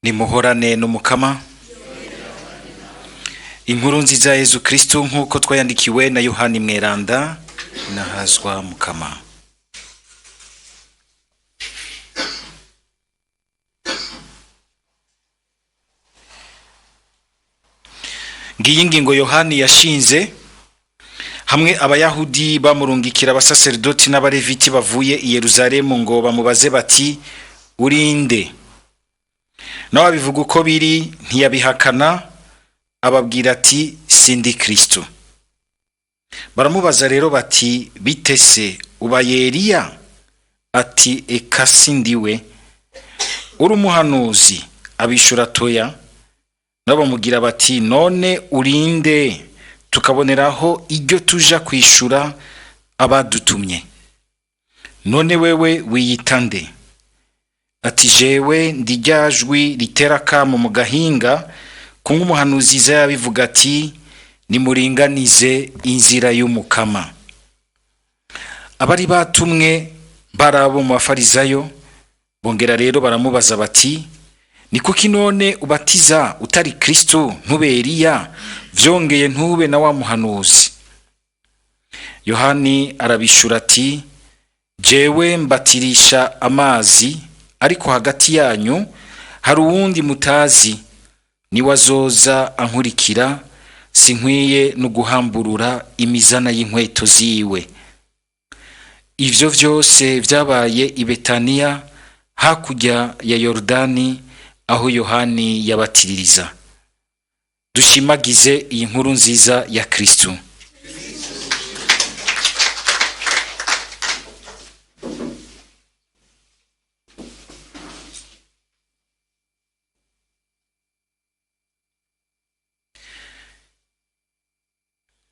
nimuhorane n'umukama. Inkuru nziza ya Yezu Kristo nk'uko twayandikiwe na Yohani Mweranda. Nahazwa mukama. Ngiyi ngingo Yohani yashinze hamwe abayahudi bamurungikira abasaserdoti n'abareviti bavuye i Yerusalemu ngo bamubaze bati urinde. Nawe bivuga uko biri ntiyabihakana, ababwira ati sindi Kristo. Baramubaza rero bati bitese ubaye Eliya? Ati eka sindiwe. Uri umuhanuzi? Abishura toya. Nabo mugira bati none urinde tukaboneraho iryo tuja kwishura abadutumye. None wewe wiyitande? Ati jewe ndijajwi litera kamo mu gahinga kumwe umuhanuzi Izaya bivuga ati nimuringanize inzira y'umukama. Abari batumwe barabo mu bafarizayo bongera rero baramubaza bati ni kuki none ubatiza utari Kristo ntube Eliya, vyongeye ntube na wa muhanuzi? Yohani arabishura ati jewe mbatirisha amazi, ariko hagati yanyu hari uwundi mutazi, ni wazoza ankurikira, sinkwiye no guhamburura imizana y'inkweto ziwe. Ivyo vyose vyabaye i Betaniya hakurya ya Yorodani aho Yohani yabatiririza. Dushimagize iyi nkuru nziza ya Kristo.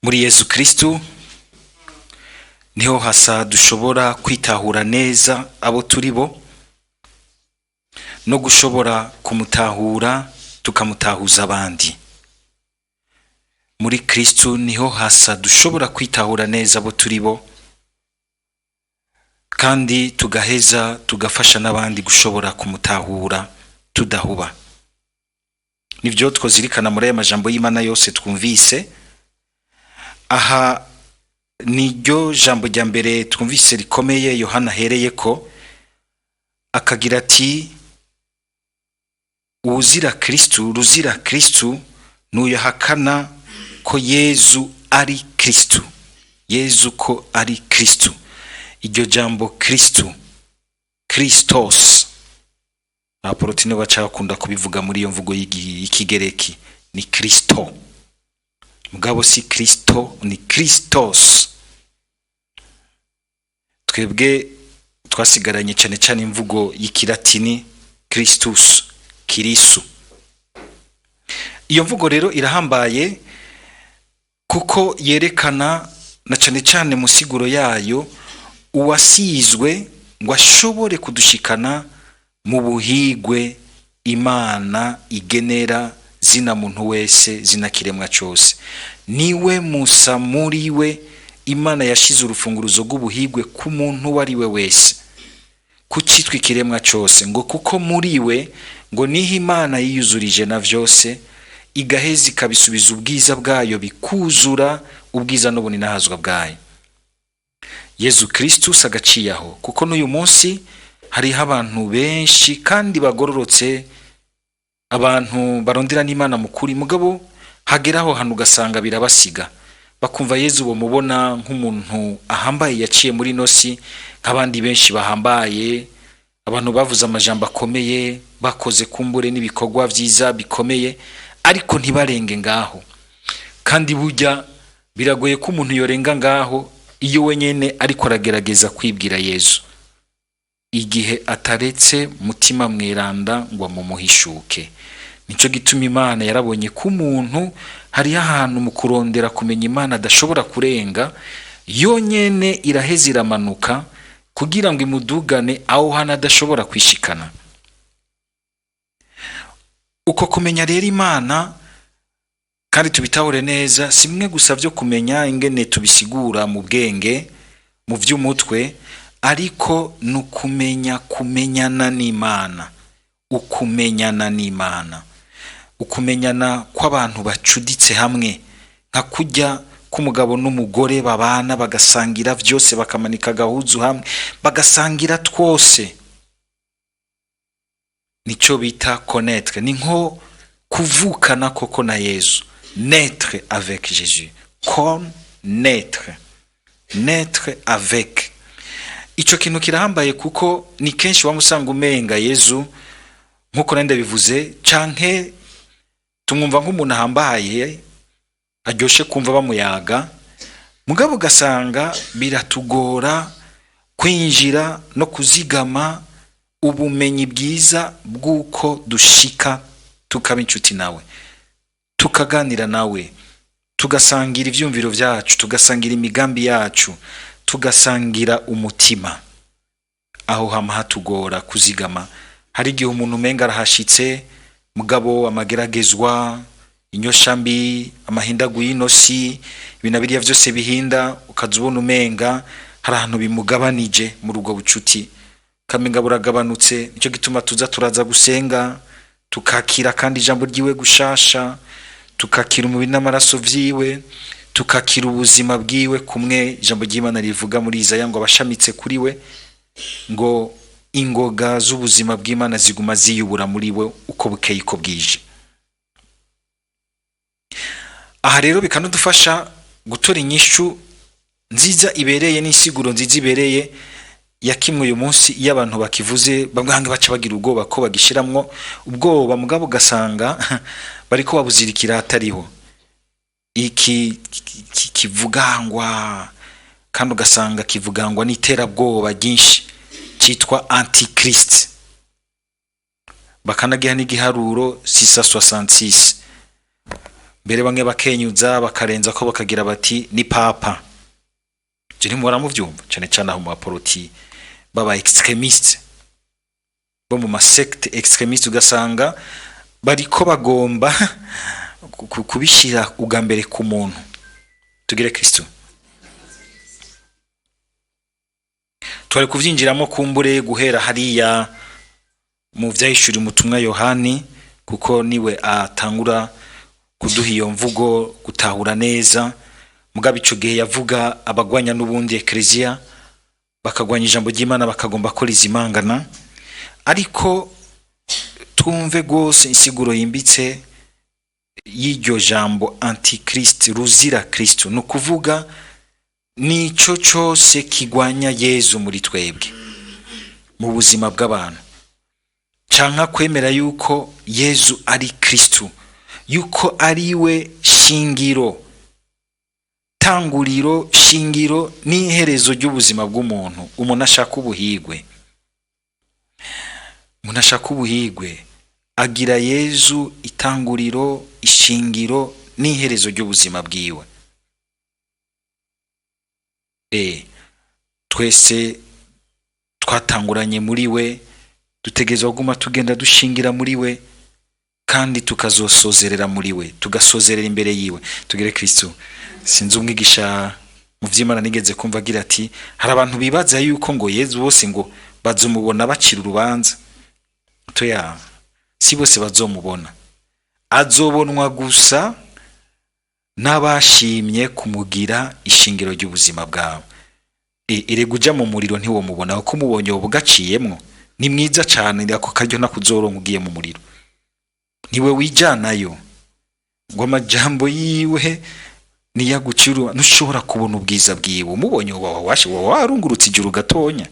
Muri Yezu Kristo niho hasa dushobora kwitahura neza abo turi bo, no gushobora kumutahura tukamutahuza abandi. Muri Kristo niho hasa dushobora kwitahura neza abo turi bo, kandi tugaheza tugafasha n'abandi gushobora kumutahura tudahuba. Nivyo twozirikana muri aya majambo y'Imana yose twumvise. Aha niryo jambo rya mbere twumvise rikomeye Yohana ahereyeko, akagira ati uzira Kristo, ruzira Kristo nuyahakana ko Yezu ari Kristo. Yezu ko ari Kristo. Iryo jambo Kristo, Christos, abaporotine bacakunda kubivuga muri iyo mvugo y'ikigereki, ni Kristo. Mugabo si Kristo, ni Christos. Twebwe twasigaranye cyane cyane imvugo y'ikilatini Christus, Kirisu. Iyo mvugo rero irahambaye kuko yerekana na cyane cyane mu siguro yayo uwasizwe ngo ashobore kudushikana mu buhigwe Imana igenera zina muntu wese, zina kiremwa cyose. Niwe musa muri we Imana yashize urufunguruzo rw'ubuhigwe ku muntu wari we wese, kucitwa ikiremwa cyose, ngo kuko muri we ngo niho Imana yiyuzurije na vyose, igaheza ikabisubiza ubwiza bwayo, bikuzura ubwiza n'ubuni nahazwa bwayo. Yezu Kristo sagaciyaho, kuko n'uyu munsi hariho abantu benshi kandi bagororotse, abantu barondera n'Imana mukuri, mugabo hageraho hano ugasanga birabasiga, bakumva Yezu bo mubona nk'umuntu ahambaye yaciye muri nosi nk'abandi benshi bahambaye, abantu bavuze amajambo akomeye, bakoze kumbure n'ibikorwa vyiza bikomeye, ariko ntibarenge ngaho. Kandi burya biragoye ko umuntu yorenga ngaho iyo wenyene ariko aragerageza kwibwira Yezu, igihe ataretse mutima mweranda ngo amumuhishuke. Nico gituma Imana yarabonye ko umuntu hari ahantu mu kurondera kumenya Imana adashobora kurenga, yonyene iraheza iramanuka kugira ngo imudugane aho hana adashobora kwishikana. Uko kumenya rero Imana kandi tubitahure neza, simwe gusa vyo kumenya ingene tubisigura mu bwenge mu vy'umutwe, ariko nukumenya kumenyana n'Imana. ukumenyana n'Imana, ukumenyana kw'abantu bacuditse hamwe, nka kujya k'umugabo n'umugore babana bagasangira byose, bakamanika agahuzu hamwe bagasangira twose, nicyo bita connaître. Ni nko kuvukana koko na Yesu, naître avec Jésus, connaître, naître avec. Ico kintu kirahambaye kuko ni kenshi wamusanga umenga Yesu nkuko nande bivuze, canke tumwumva nk'umuntu ahambaye aryoshe kumva bamuyaga, mugabo ugasanga biratugora kwinjira no kuzigama ubumenyi bwiza bw'uko dushika tukaba inshuti nawe, tukaganira nawe, tugasangira ivyumviro vyacu, tugasangira imigambi yacu, tugasangira umutima. Aho hama hatugora kuzigama. Hari igihe umuntu umenga arahashitse, mugabo amageragezwa, inyoshambi, amahindagu y'inosi, ibintu biriya vyose bihinda, ukazubona umenga hari ahantu bimugabanije muri ubwo bucuti, kamenga buragabanutse. Nico gituma tuza turaza gusenga, tukakira kandi ijambo ryiwe gushasha, tukakira umubiri n'amaraso vyiwe, tukakira ubuzima bwiwe, kumwe ijambo ry'Imana rivuga muri Isaya ngo abashamitse kuri we, ngo ingoga z'ubuzima bw'Imana ziguma ziyubura muri we uko bukeye uko bwije. Aha rero bikanadufasha gutora inyishu nziza ibereye n'insiguro nziza ibereye ya kimwe uyu munsi. Iyo abantu bakivuze bamwe baca bagira ubwoba ko bagishiramwo ubwoba, mugabo ugasanga bariko babuzirikira atariho. Iki kivugangwa kandi ugasanga kivugangwa n'iterabwoba ryinshi cyitwa antichrist, bakanagiha n'igiharuro 666. Mbere bamwe bakenyuza bakarenza ko bakagira bati ni papa. Jeni mura mu vyumva cyane cyane aho mu baporoti baba extremiste bo mu masecte extremiste, ugasanga bariko bagomba kubishira ugambere ku muntu. Tugire Kristo. Twari kuvyinjiramo kumbure guhera hariya mu vyahishura umutumwa Yohani, kuko niwe atangura kuduha iyo mvugo gutahura neza. Mugabe ico gihe yavuga abagwanya n'ubundi ecclesia, bakagwanya ijambo ry'Imana, bakagomba ko rizimangana. Ariko twumve gose insiguro yimbitse y'iryo jambo antichrist, ruzira Kristo. No kuvuga nico cyose kigwanya Yesu muri twebwe mu buzima bw'abantu, canka kwemera yuko Yesu ari Kristo, yuko ariwe shingiro, tanguriro, shingiro n'iherezo ry'ubuzima bw'umuntu. Umuntu ashaka ubuhigwe, umuntu ashaka ubuhigwe agira Yesu itanguriro, ishingiro n'iherezo ry'ubuzima bwiwe. Twese twatanguranye muri we, dutegerezwa guma tugenda dushingira muri we, kandi tukazosozerera muri we, tugasozerera imbere yiwe. Tugire Kristo. Sinzi umwigisha mu vy'Imana nigeze kumva agira ati hari abantu bibaza yuko ngo Yesu bose ngo bazomubona bacira urubanza. Toya, si bose bazomubona, azobonwa gusa n'abashimye kumugira ishingiro ry'ubuzima bwawe. Erega uja mu muriro ntiwo mubona, uko mubonye ubugaciyemwo ni mwiza cyane, ako karyo nakuzoronka ugiye mu muriro. Niwe wijanayo ngo amajambo yiwe niyagucira, ntushobora kubona ubwiza bwiwe. Umubonye warungurutse ijuru gatonya,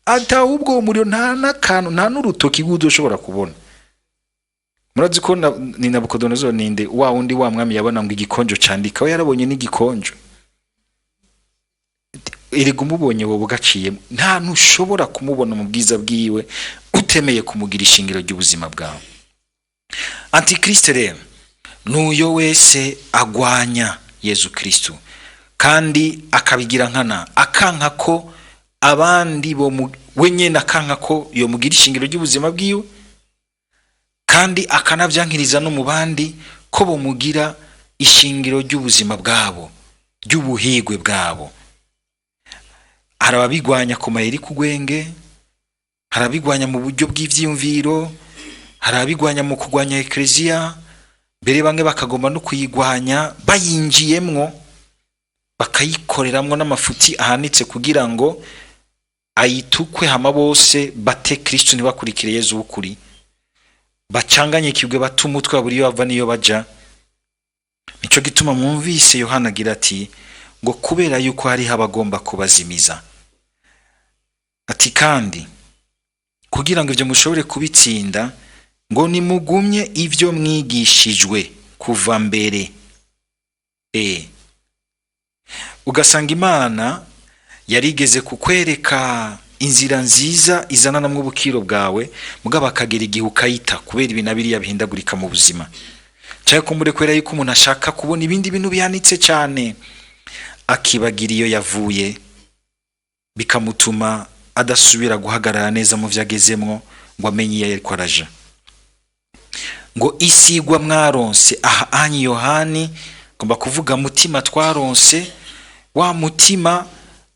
ata ubwo umuriro nta nakantu, nta n'urutoki ushobora kubona. Murazi ko ni Nabukodonozoro ninde wa wundi wa mwami yabona ngo igikonjo candika, we yarabonye n'igikonjo. Erega umubonye wowe ugaciye, nta ntushobora kumubona mu bwiza bwiwe utemeye kumugira ishingiro ry'ubuzima bwawe. Antichrist rero nuyo wese agwanya Yesu Kristo, kandi akabigira nkana, akanka ko abandi bo wenyene, akanka ko yo mugira ishingiro ry'ubuzima bwiwe, kandi akanavyankiriza no mu bandi ko bomugira ishingiro ry'ubuzima bwabo, ry'ubuhigwe bwabo. Harababigwanya ku mayeri kugwenge, harabigwanya mu buryo bw'ivyiyumviro, hari abigwanya mu kugwanya ekleziya, mbere bamwe bakagomba no kuyigwanya bayinjiyemwo bakayikoreramwo n'amafuti ahanitse kugira ngo ayitukwe hama bose bate Kristo ntibakurikire Yezu w'ukuri, bacanganye kibwe bata umutwe wa buriyo bava niyo baja. Nico gituma mwumvise Yohana agira ati ngo kubera yuko hari habagomba kubazimiza, ati kandi kugira ngo ivyo mushobore kubitsinda ngo nimugumye ivyo mwigishijwe kuva mbere. Ugasanga Imana yarigeze kukwereka inzira nziza izana namwe ubukiro bwawe, mugabo akagera igihe ukayita kubera ibintu biriya bihindagurika mu buzima, cyangwa kumbure kwera yuko umuntu ashaka kubona ibindi bintu bihanitse cyane, akibagira iyo yavuye, bikamutuma adasubira guhagarara neza mu vyagezemwo ngo amenye iyo yariko araja. Ngo isigwa mwaronse aha anyi Yohani ngomba kuvuga mutima twaronse, wa mutima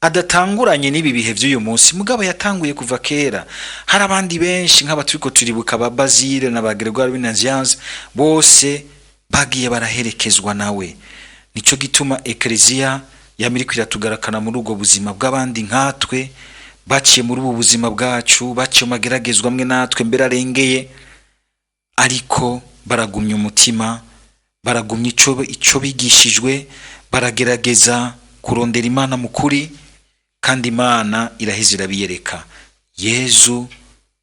adatanguranye n'ibi bihe vy'uyu munsi, mugabo yatanguye kuva kera. Hari abandi benshi nk'abaturiko turibuka ba Basile na ba Gregoire Binazianze, bose bagiye baraherekezwa nawe. Nico gituma ekleziya yamiri kwiratugarakana muri ubwo buzima bw'abandi nkatwe, baciye muri ubu buzima bwacu, baciye mageragezwa mwe natwe mbere arengeye, ariko baragumya umutima, baragumya ico bigishijwe, baragerageza kurondera Imana mukuri, kandi Imana iraheze irabiyereka. Yezu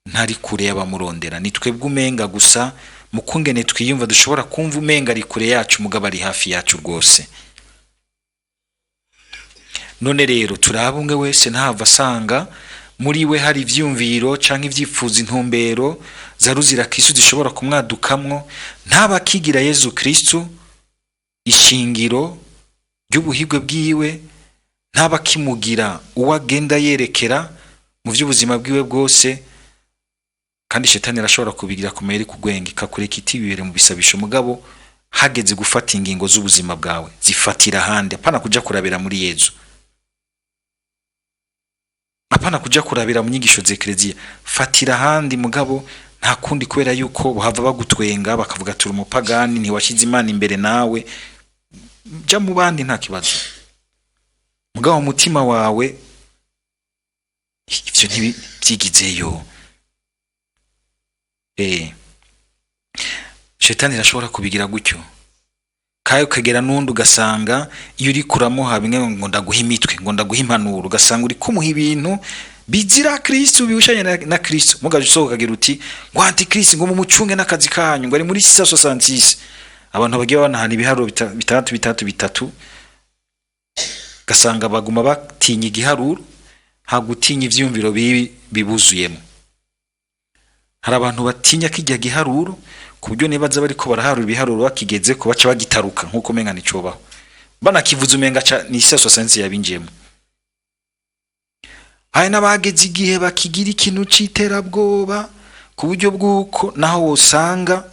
ntari kure y'abamurondera, ni twebwe umenga gusa mukungene twiyumva dushobora kumva umenga ari kure yacu, mugabo ari hafi yacu rwose. None rero turaba umwe wese ntahava asanga muri we hari ivyumviro canke ivyifuza intumbero za ruzira Kristo zishobora kumwadukamwo, ntabakigira Yezu Kristo ishingiro ry'ubuhigwe bwiwe, ntabakimugira uwo agenda yerekera mu vy'ubuzima bwiwe bwose. Kandi shetani arashobora kubigira kumera kugwenga ikakureka itibibere mu bisabisho, mugabo hageze gufata ingingo z'ubuzima bwawe zifatira hande, apana kuja kurabira muri Yezu, apana kuja kurabira mu nyigisho z'ekleziya, fatira handi. Mugabo nta kundi, kubera yuko bahava bagutwenga bakavuga turi umupagani, ntiwashize Imana imbere nawe, ja mu bandi nta kibazo, mugabo umutima wawe ivyo ntibyigizeyo. Shetani arashobora kubigira gutyo, kayo kagera nundi ugasanga iyo uri kuramuha bimwe ngo ndaguha imitwe, ngo ndaguha impanuro, ugasanga uri kumuha ibintu bizira Kristo, bibushanye na Kristo, mugaje usohoka kagira uti ngo anti Kristo, ngo mumucunge n'akazi kanyu, ngo ari muri 666. Abantu bagiye banahana ibiharo bitatu, gasanga baguma batinya igiharuro, hagutinya ivyumviro bibuzuyemo. Hari abantu batinya kijya giharuro kubyo nibaza bariko baraharura ibiharuro bakigeze ko baca bagitaruka nkuko menga nicobaho, banakivuza umenga ni 666 yabinjiyemo. Hari n'abageze igihe bakigira ikintu citerabwoba ku buryo bwuko naho wosanga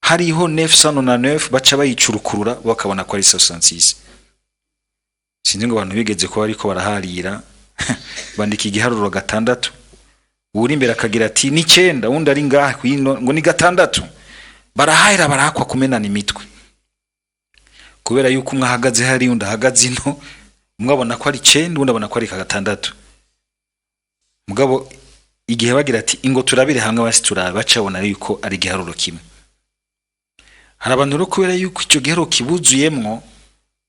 hariho 909 baca bayicurukurura bakabona ko ari 666. Sinzi ngo abantu bigeze ko bariko baraharira bandika igiharuro 6, uri imbere akagira ati ni 9, undi ari ngaha kwino ngo ni 6, barahayira barakwa kumenana imitwe, kubera yuko umwe ahagaze hari undi ahagaze ino, umwe abona ko ari 9 undi abona ko ari 6. Mugabo igihe bagira ati ingo turabire hamwe basi turaba, bacabona yuko ari igiharuro kimwe. Hari abantu ro kubera yuko icyo giharuro kibuzuyemwo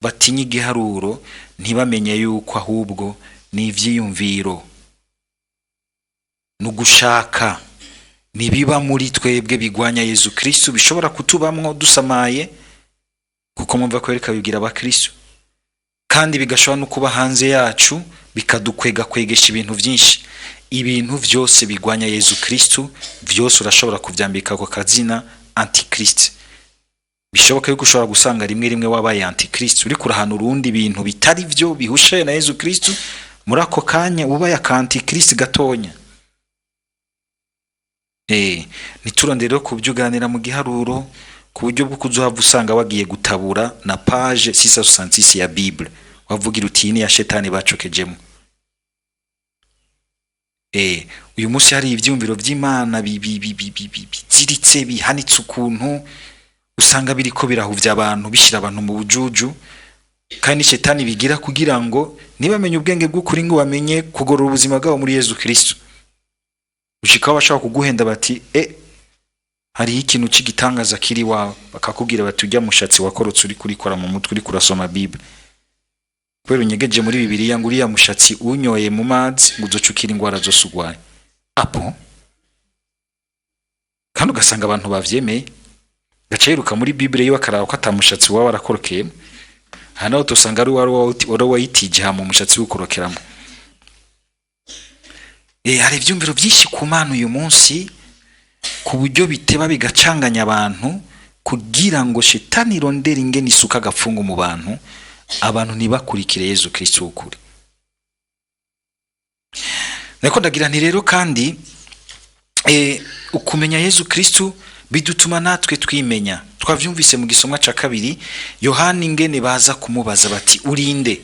batinya igiharuro, ntibamenye yuko ahubwo ni ivyiyumviro, nugushaka nibiba muri twebwe bigwanya Yezu Kristo, bishobora kutubamwo dusamaye kuko mwumva ko yereka bigira aba Kristo, kandi bigashobora no kuba hanze yacu bikadukwega kwegesha ibintu vyinshi. Ibintu vyose bigwanya Yezu Kristo vyose urashobora kuvyambika ko kazina antikrist. Bishoboka yuko ushobora gusanga rimwe wabaye antikrist, uri kurahana urundi ibintu bitari vyo bihushaye na Yezu Kristo, muri ako kanya ubaye antikrist gatonya. Niturondere kubyuganira mu giharuro ku buryo bwo kuzohava usanga wagiye gutabura na page 666 ya Bible, wavugira uti ni ya shetani bacokejemo. uyu munsi hari ivyumviro vy'Imana biziritse bihanitse ukuntu usanga biriko birahuvya abantu bishira abantu mu bujuju, kandi shetani bigira kugira ngo nibamenye ubwenge bw'ukuri ngo bamenye kugorora ubuzima bwabo muri Yesu Kristo. Ushikaho bashaka kuguhenda bati hari ikintu cy'igitangaza kiri wawe, bakakubwira bati ujya mushatsi wakorotse uri kurikora mu mutwe uri kurasoma Bible, kwero unyegeje muri Bibiliya ngo uriya mushatsi unyoye mu mazi ngo uzocukira ingwara zose ugwaye. Apo kandi ugasanga abantu bavyemeye gaceruka muri Bible yo akaraba ko atamushatsi wawe arakorokeye, hano utosanga ari wari wayitije mu mushatsi w'ukorokeramo. Hari ivyumviro byinshi ku Mana uyu munsi ku buryo biteba bigacanganya abantu kugira ngo shetani rondera ingene isuka gafunga mu bantu, abantu nibakurikire Yesu Kristo ukuri. Nako ndagira nti rero kandi ukumenya Yesu Kristo bidutuma natwe twimenya. Twavyumvise mu gisomwa ca kabiri Yohana ingene baza kumubaza bati urinde,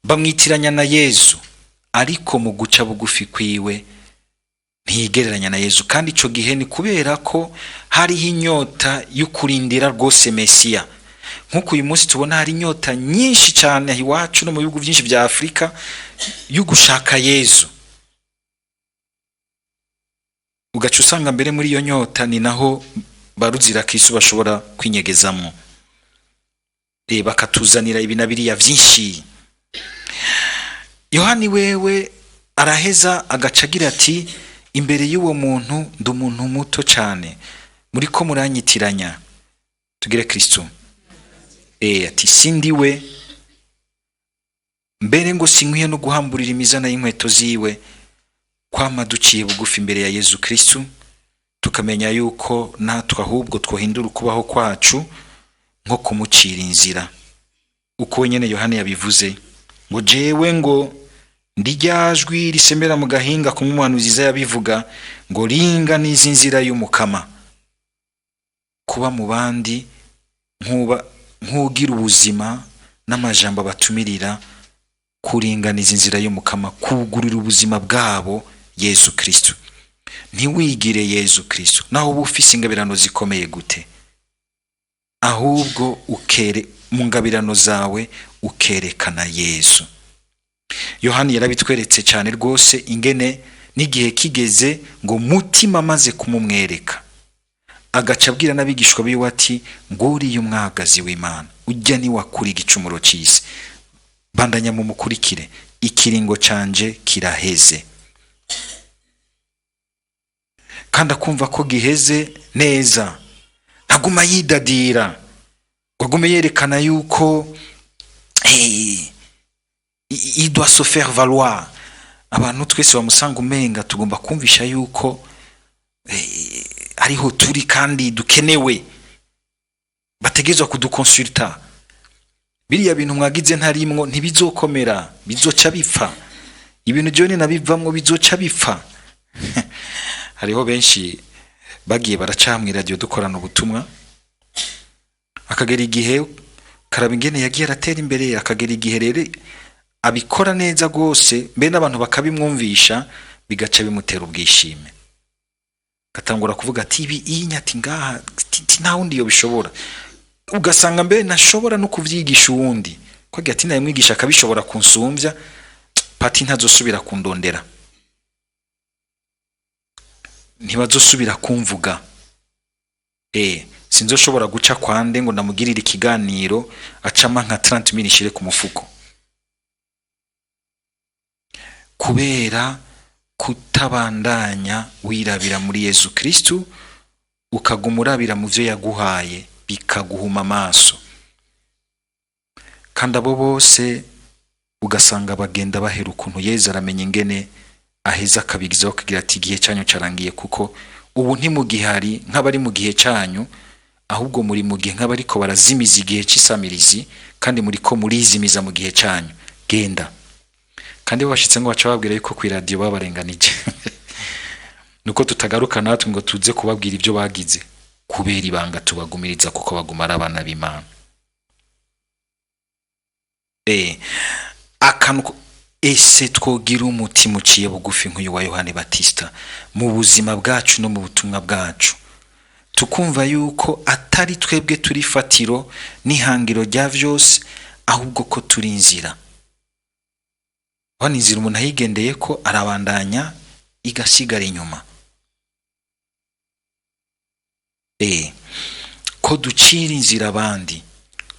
bamwitiranya na Yesu, ariko mu guca bugufi kwiwe ntigereranya na Yesu. Kandi ico gihe ni kubera ko hariho inyota y'ukurindira rwose Mesiya, nkuko uyu munsi tubona hari inyota nyinshi cyane iwacu no mu bihugu byinshi bya Afrika yo gushaka Yesu. Ugaca usanga mbere muri iyo nyota ni naho baruzira Kristo bashobora kwinyegezamo, bakatuzanira ibinabiriya vyinshi. Yohani wewe araheza agacagira ati imbere y'uwo muntu ndi umuntu muto cyane, muri ko muranyitiranya. Tugire Kristo ati sindi we, mbere ngo sinkwiye no guhamburira imizana y'inkweto ziwe. Kwama duciye bugufi imbere ya Yesu Kristo tukamenya yuko natwe ahubwo twohindura ukubaho kwacu nko kumucira inzira, uko nyene Yohana yabivuze ngo jewe ngo ndijyajwi risemera mu gahinga ku mumuhanuzi yabivuga ngo ringa n'izi nzira y'umukama. Kuba mu bandi nk'ugira ubuzima n'amajambo batumirira kuringaniza inzira y'umukama, kugurira ubuzima bwabo Yesu Kristo. Ntiwigire Yesu Kristo naho bufise ingabirano zikomeye gute, ahubwo mu ngabirano zawe ukerekana Yesu. Yohani yarabitweretse cyane rwose ingene n'igihe kigeze ngo mutima maze kumumwereka, agaca abwira n'abigishwa biwe ati nguriye umwagazi w'Imana ujya ni wakuri igicumuro cy'isi, bandanya mu mukurikire, ikiringo canje kiraheze. Kandi akumva ko giheze neza, ntaguma yidadira, agume yerekana yuko il doit se faire valoir. Abantu twese bamusanga umenga tugomba kumvisha yuko ariho turi kandi dukenewe, bategezwa kudukonsulta. Biriya bintu mwagize ntarimwo ntibizokomera, bizoca bipfa. Ibintu jone nabivamwo bizoca bipfa. Hariho benshi bagiye baracamwe radio dukorana ubutumwa, akagera igihe karaba ingene yagiye aratera imbere, akagera igihe rero abikora neza gose, mbe n'abantu bakabimwumvisha bigaca bimutera ubwishime, gatangura kuvuga ati ibi inyati ngaha nta wundi yo bishobora. Ugasanga mbe nashobora no kuvyigisha uwundi, ko ati naye mwigisha akabishobora kunsumvya, pati ntazosubira kundondera, ntibazosubira kumvuga, sinzoshobora guca kwande ngo namugirire ikiganiro acama nka 30 nshire ku mufuko. Kubera kutabandanya wirabira muri Yesu Kristo, ukagumurabira mu byo yaguhaye bikaguhuma amaso. Kandi abo bose ugasanga bagenda bahera ukuntu Yesu aramenye ingene aheza akabigizaho kugira ati igihe cyanyu carangiye, kuko ubu ntimugihari nk'abari mu gihe cyanyu, ahubwo muri mu gihe nk'abariko barazimiza igihe cy'isamirizi, kandi muri ko murizimiza mu gihe cyanyu. Genda. Kandi bashitse ngo baca babwira yuko ku radio babarenganije. Nuko tutagaruka natwe ngo tuze kubabwira ibyo bagize, kubera ibanga tubagumiriza kuko bagumara abana b'Imana. Akantu ese twogira umutima uciye bugufi nk'uyu wa Yohani Batista mu buzima bwacu no mu butumwa bwacu, tukumva yuko atari twebwe turi fatiro n'ihangiro rya vyose, ahubwo ko turi inzira. Inzira umuntu ayigendeye ko arabandanya igasigara inyuma. Ko ducira inzira abandi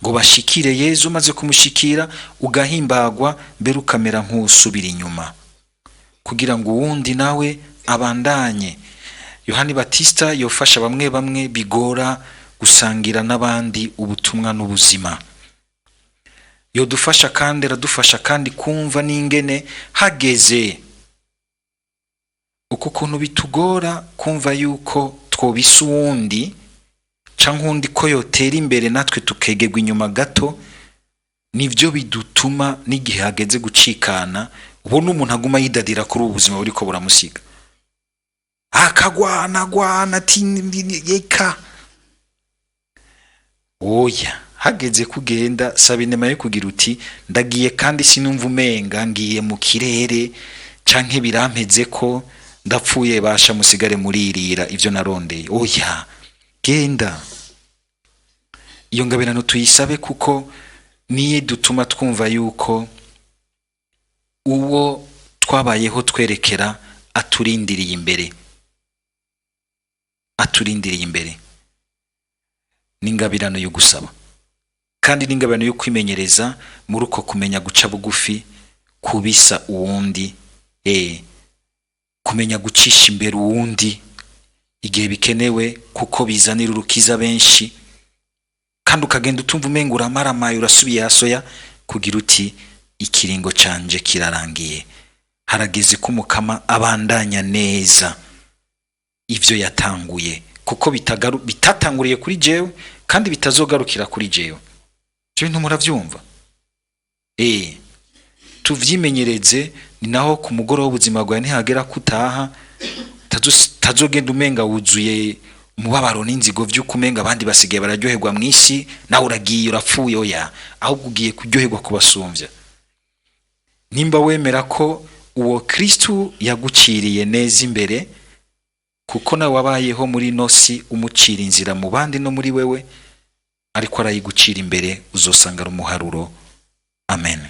ngo bashikire Yezu, umaze kumushikira ugahimbagwa, mbere ukamera nk'usubira inyuma kugira ngo uwundi nawe abandanye. Yohani Batista yofasha bamwe bamwe bigora gusangira n'abandi ubutumwa n'ubuzima. Yodufasha kandi radufasha kandi kumva n'ingene hageze uko kuntu bitugora kumva yuko twobisa uwundi canke undi ko yotera imbere natwe tukegerwa inyuma gato. Nivyo bidutuma n'igihe hageze gucikana ubona umuntu aguma yidadira kuri ubuzima buriko buramusiga, akagwana ati yeka. Oya, hageze kugenda saba inema yo kugira uti ndagiye kandi sinumva umenga ngiye mu kirere canke birampeze ko ndapfuye, basha musigare muririra ivyo narondeye. Oya, genda. Iyo ngabirano tuyisabe kuko niye dutuma twumva yuko uwo twabayeho twerekera aturindiriye imbere. N'ingabirano yo gusaba kandi n'ingabirano yo kwimenyereza muri uko kumenya guca bugufi, kubisa uwundi, kumenya gucisha imbere uwundi igihe bikenewe, kuko bizanira urukiza benshi. Kandi ukagenda utumva umenga uramaramaye urasubiye yasoya kugira uti ikiringo canje kirarangiye, harageze ko Umukama abandanya neza ivyo yatanguye, kuko bitatanguriye kuri jewe kandi bitazogarukira kuri jewe. Cyo bintu muravyumva? Tuvyimenyereze, ni naho ku mugoro w'ubuzima bwawe ntihagera kutaha tazogenda umenga wuzuye umubabaro n'inzigo vy'ukumenga abandi basigaye bararyoherwa mw'isi, nawe uragiye urapfuye. Oya, ahubwo ugiye kuryoherwa kubasumbya. Nimba wemera ko uwo Kristo yaguciriye neza imbere, kuko nawe wabayeho muri nosi umucira inzira mu bandi no muri wewe, ariko arayigucira imbere, uzosanga ari umuharuro. Amen.